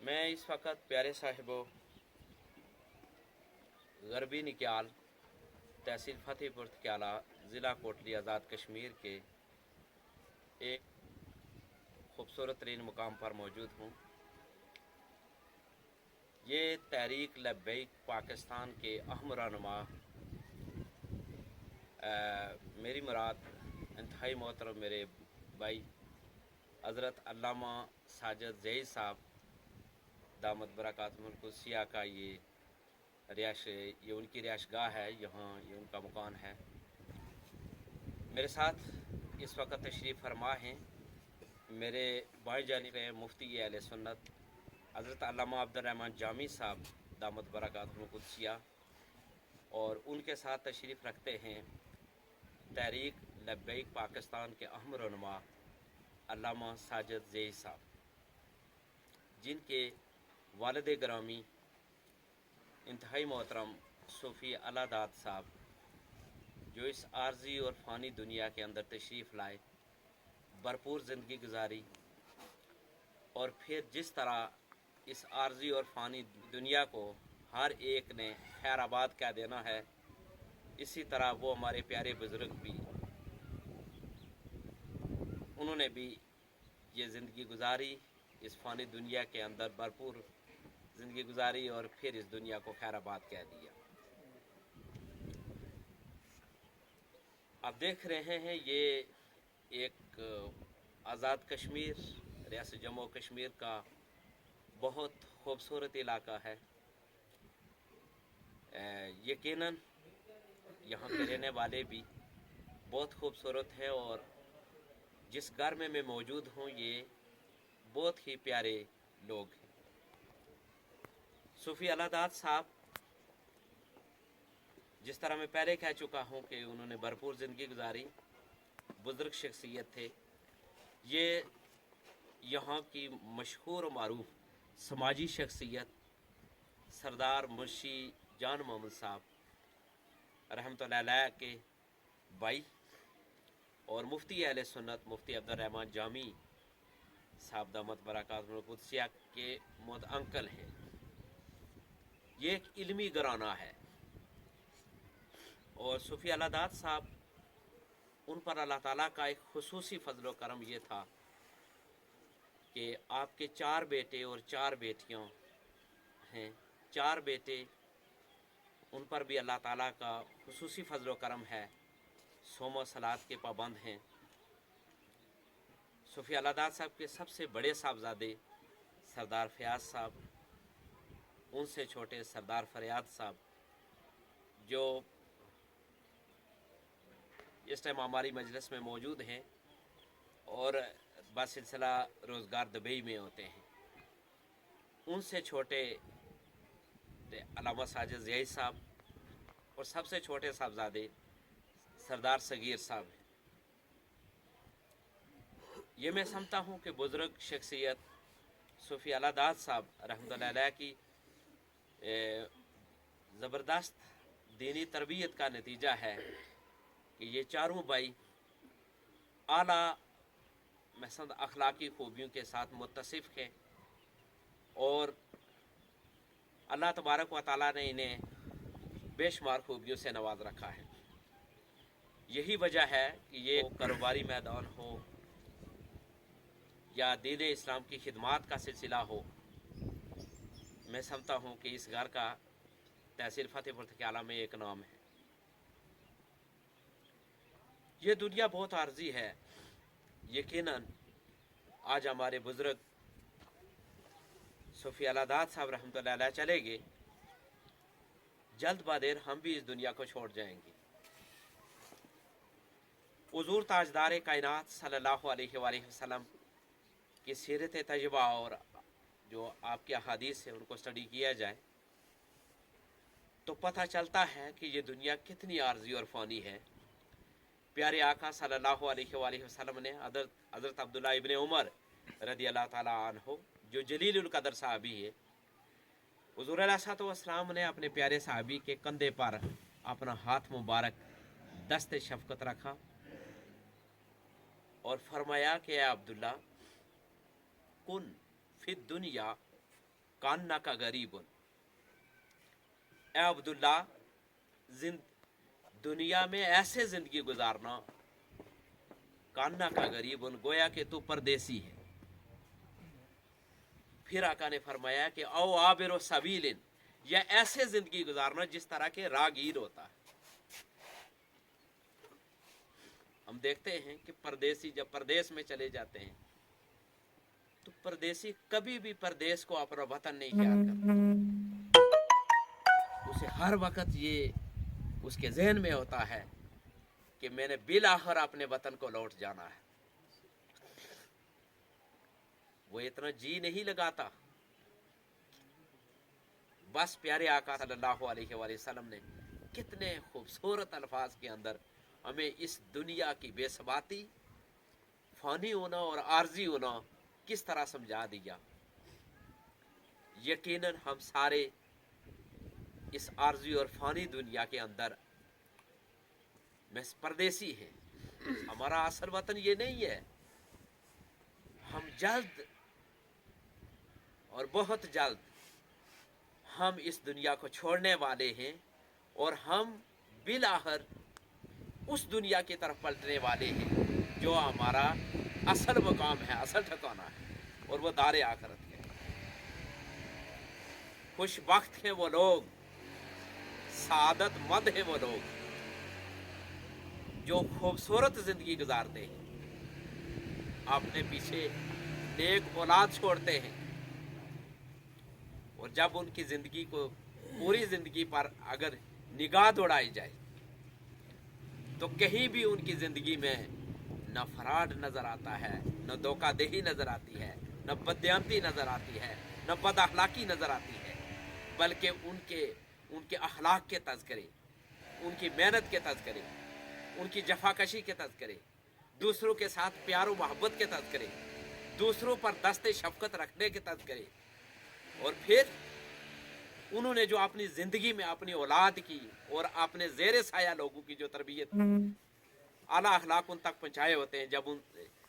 मैं इस वक्त प्यारे साहिबो गरबी निक्याल तहसील फ़तेहपुर थक्याला ज़िला कोटली आज़ाद कश्मीर के एक खूबसूरत तरीन मुकाम पर मौजूद हूँ। ये तहरीक लब्बैक पाकिस्तान के अहम रहनुमा मेरी मुराद इंतहाई मोहतरम मेरे भाई हज़रत अल्लामा साजिद ज़ैद साहब दामद बरकातुहुल कुद्सिया का ये उनकी रिहाइशगाह है, यहाँ ये उनका मकान है। मेरे साथ इस वक्त तशरीफ़ फरमा हैं मेरे बाएं जानिब मुफ्ती अहले सुन्नत हज़रत अल्लामा अब्दुर्रहमान जामी साहब दामद बरकातुहुल कुद्सिया, और उनके साथ तशरीफ़ रखते हैं तहरीक लब्बैक पाकिस्तान के अहम रहनुमा अल्लामा साजिद ज़ैद साहब, जिनके वालिद ग्रामी इंतहाई मोहतरम सूफ़ी अलादाद साहब, जो इस आर्जी और फ़ानी दुनिया के अंदर तशरीफ़ लाए, भरपूर ज़िंदगी गुजारी, और फिर जिस तरह इस आर्जी और फ़ानी दुनिया को हर एक ने खैराबाद कह देना है, इसी तरह वो हमारे प्यारे बुज़ुर्ग भी, उन्होंने भी ये ज़िंदगी गुजारी, इस फ़ानी दुनिया के अंदर भरपूर ज़िंदगी गुजारी और फिर इस दुनिया को खैराबाद कह दिया। आप देख रहे हैं ये एक आज़ाद कश्मीर, रियासत जम्मू कश्मीर का बहुत खूबसूरत इलाका है। यकीनन यहाँ के रहने वाले भी बहुत खूबसूरत हैं, और जिस घर में मैं मौजूद हूँ ये बहुत ही प्यारे लोग हैं। सूफ़ी अलादाद साहब, जिस तरह मैं पहले कह चुका हूँ कि उन्होंने भरपूर ज़िंदगी गुजारी, बुज़ुर्ग शख्सियत थे। ये यहाँ की मशहूर और मारूफ समाजी शख्सियत सरदार मुंशी जान मोहम्मद साहब रहमतुल्लाह अलैह के भाई और मुफ्ती अहले सुन्नत मुफ्ती अब्दुर्रहमान जामी साहब दामद बरकातुहुल कुद्सिया के मोद अंकल हैं। ये एक इल्मी घराना है, और सूफ़ी अलादाद साहब, उन पर अल्लाह ताला का एक खुसूसी फजल व करम ये था कि आपके 4 बेटे और 4 बेटियां हैं। 4 बेटे, उन पर भी अल्लाह ताला का खुसूसी फजल व करम है, सोम सलात के पाबंद हैं। सूफ़ी अलादाद साहब के सबसे बड़े साहबजादे सरदार फयाज साहब, उनसे छोटे सरदार फरियाद साहब, जो इस टाइम हमारी मजलिस में मौजूद हैं और बासिलसिला रोज़गार दुबई में होते हैं। उनसे छोटे अल्लामा साजिद ज़ैद साहब, और सबसे छोटे साहबजादे सरदार सगीर साहब हैं। ये मैं समझता हूँ कि बुज़ुर्ग शख्सियत सूफ़ी अलादाद साहब रहमतुल्लाह अलैह की ज़बरदस्त दीनी तरबियत का नतीजा है कि ये चारों भाई आला महसन अखलाकी खूबियों के साथ मुत्तसिफ़ हैं, और अल्लाह तबारक व तआला ने इन्हें बेशुमार खूबियों से नवाज रखा है। यही वजह है कि ये कारोबारी मैदान हो या दीन इस्लाम की खिदमत का सिलसिला हो, मैं समझता हूँ कि इस घर का तहसील फ़तेहपुर थक्याला में एक नाम है। ये दुनिया बहुत आर्जी है। यकीनन आज हमारे बुज़ुर्ग सूफ़ी अलादाद साहब रहमतुल्लाह अलैह चले गए, जल्द बादेर हम भी इस दुनिया को छोड़ जाएंगे। हुज़ूर ताजदार कायनात सल्लल्लाहु अलैहि वसल्लम की सीरत तजबा और जो आपके अहादीस है उनको स्टडी किया जाए तो पता चलता है कि ये दुनिया कितनी आर्जी और फ़ानी है। प्यारे आका सल्लल्लाहु अलैहि वसल्लम ने हज़रत अब्दुल्ला इब्ने उमर रज़ी अल्लाह ताला अन्हु, जो जलीलुल कदर साहबी है, हुज़ूर अलैहिस्सलातु वस्सलाम ने अपने प्यारे साहबी के कंधे पर अपना हाथ मुबारक दस्ते शफ़क़त रखा और फरमाया कि अब्दुल्ला कुन फिद दुनिया कान्ना का गरीबन, ए अब्दुल्ला दुनिया में ऐसे जिंदगी गुजारना, कान्ना का गरीबन, गोया कि तू परदेसी है। फिर आका ने फरमाया कि औ आबिरो सबीलिन, या ऐसे जिंदगी गुजारना जिस तरह के रागीर होता है। हम देखते हैं कि परदेसी जब परदेश में चले जाते हैं तो परदेसी कभी भी परदेश को अपना वतन नहीं ख्याल करता। उसे हर वक्त ये उसके जहन में होता है कि मैंने बिल आखिर अपने वतन को लौट जाना है। वो इतना जी नहीं लगाता। बस प्यारे आका सल्लल्लाहु अलैहि वसल्लम ने कितने खूबसूरत अल्फाज के अंदर हमें इस दुनिया की बेसबाती, फानी होना और आर्जी होना किस तरह समझा दिया। यकीनन हम सारे इस आर्जी और फानी दुनिया के अंदर में परदेसी हैं। हमारा असल वतन ये नहीं है। हम जल्द और बहुत जल्द हम इस दुनिया को छोड़ने वाले हैं और हम बिलाखिर उस दुनिया की तरफ पलटने वाले हैं जो हमारा असल मकाम है, असल ठिकाना है, और वो दारे आखिरत है। खुशबख्त हैं वो लोग, सादत मंद हैं वो लोग जो खूबसूरत जिंदगी गुजारते हैं, अपने पीछे नेक औलाद छोड़ते हैं, और जब उनकी जिंदगी को पूरी जिंदगी पर अगर निगाह दौड़ाई जाए तो कहीं भी उनकी जिंदगी में न फराड नजर आता है, न धोखाधड़ी नजर आती है, न बदयांती नजर आती है, न बद अखलाकी नजर आती है, बल्कि उनके अखलाक के तज़किरे, उनकी मेहनत के तज़किरे, उनकी जफाकशी के तज़किरे, दूसरों के साथ प्यार और मोहब्बत के तज़किरे, दूसरों पर दस्ते शफकत रखने के तज़किरे, और फिर उन्होंने जो अपनी जिंदगी में अपनी औलाद की और अपने ज़ेरे साया लोगों की जो तरबियत, आला अखलाक उन तक पहुंचाए होते हैं, जब उन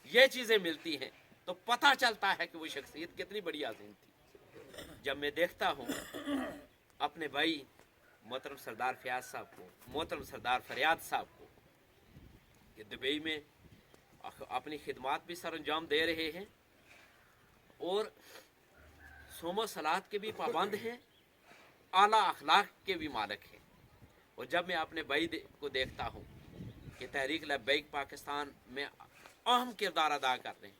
ये चीज़ें मिलती हैं तो पता चलता है कि वो शख्सियत कितनी बड़ी अजीम थी। जब मैं देखता हूँ अपने भाई मोहतरम सरदार फयाज साहब को, मोहतरम सरदार फरियाद साहब को, ये दुबई में अपनी खिदमात भी सर अंजाम दे रहे हैं और सोमो सलात के भी पाबंद हैं, आला अखलाक के भी मालिक हैं। और जब मैं अपने भाई को देखता हूँ कि तहरीक लब्बैक पाकिस्तान में अहम किरदार अदा कर रहे हैं,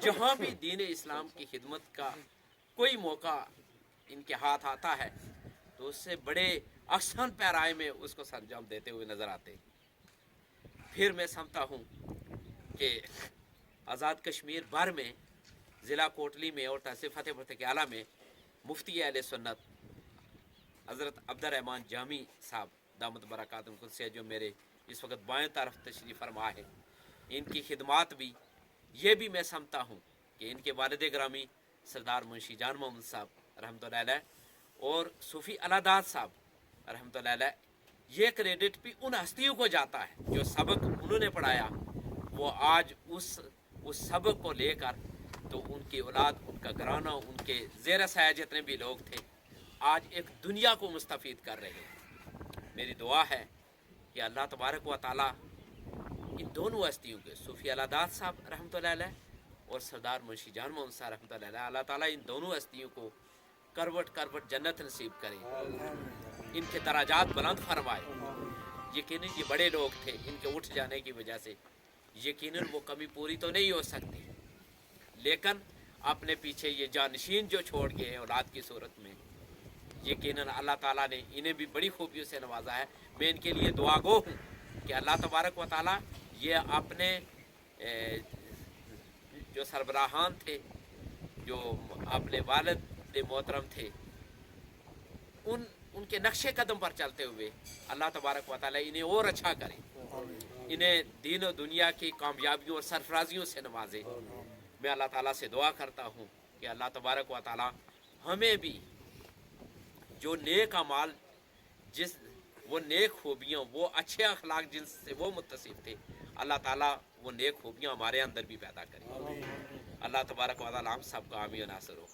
जहाँ भी दीन इस्लाम की खिदमत का कोई मौका इनके हाथ आता है तो उससे बड़े आसान पैराए में उसको सरंजाम देते हुए नजर आते हैं। फिर मैं समझता हूँ कि आज़ाद कश्मीर भर में, ज़िला कोटली में और तहसील फतेहपुर तकियाला में मुफ्ती अहले सुन्नत हज़रत अब्दुर्रहमान जामी साहब दामद बरकातुहुम कुद्सिया, जो मेरे इस वक्त बाएं तरफ तशरीफ़ फरमा है, इनकी खिदमात भी ये भी मैं समझता हूँ कि इनके वालिद ग्रामी सरदार मुंशी जान मोहम्मद साहब रहमतुल्लाह अलैह और सूफ़ी अलादाद साहब रहमतुल्लाह अलैह, ये क्रेडिट भी उन हस्तियों को जाता है जो सबक उन्होंने पढ़ाया, वो आज उस सबक को लेकर तो उनकी औलाद, उनका घराना, उनके ज़ेर साया जितने भी लोग थे, आज एक दुनिया को मुस्तफ़ीद कर रहे हैं। मेरी दुआ है कि अल्लाह तबारक व तआला इन दोनों हस्तियों के, सूफ़ी अलादाद साहब रहमतुल्लाह अलैह और सरदार मुंशी जान मोहम्मद साहब रहमतुल्लाह अलैह, अल्लाह ताला इन दोनों हस्तियों को करवट करवट जन्नत नसीब करे, इनके दराजात बुलंद फरमाए। यकीनन ये बड़े लोग थे, इनके उठ जाने की वजह से यकीनन वो कमी पूरी तो नहीं हो सकती, लेकिन अपने पीछे ये जानशीन जो छोड़ गए हैं औलाद की सूरत में, यकीनन अल्लाह ताला ने इन्हें भी बड़ी खूबियों से नवाजा है। मैं इनके लिए दुआ गो हूँ कि अल्लाह तबारक व तआला ये अपने जो सरबराहान थे, जो अपने वालिद मोहतरम थे, उनके नक्शे कदम पर चलते हुए अल्लाह तबारक व तआला इन्हें और अच्छा करे, इन्हें दीन और दुनिया की कामयाबियों और सरफराजियों से नवाजे। मैं अल्लाह ताला से दुआ करता हूँ कि अल्लाह तबारक व तआला हमें भी जो नेक अमाल, जिस वो नेक खूबियाँ, वो अच्छे अखलाक जिनसे वो मुत्तसिफ थे, अल्लाह ताला वो नेक खूबियाँ हमारे अंदर भी पैदा करे। अल्लाह तबारक व तआला हम सब का आमीन नासिर हो।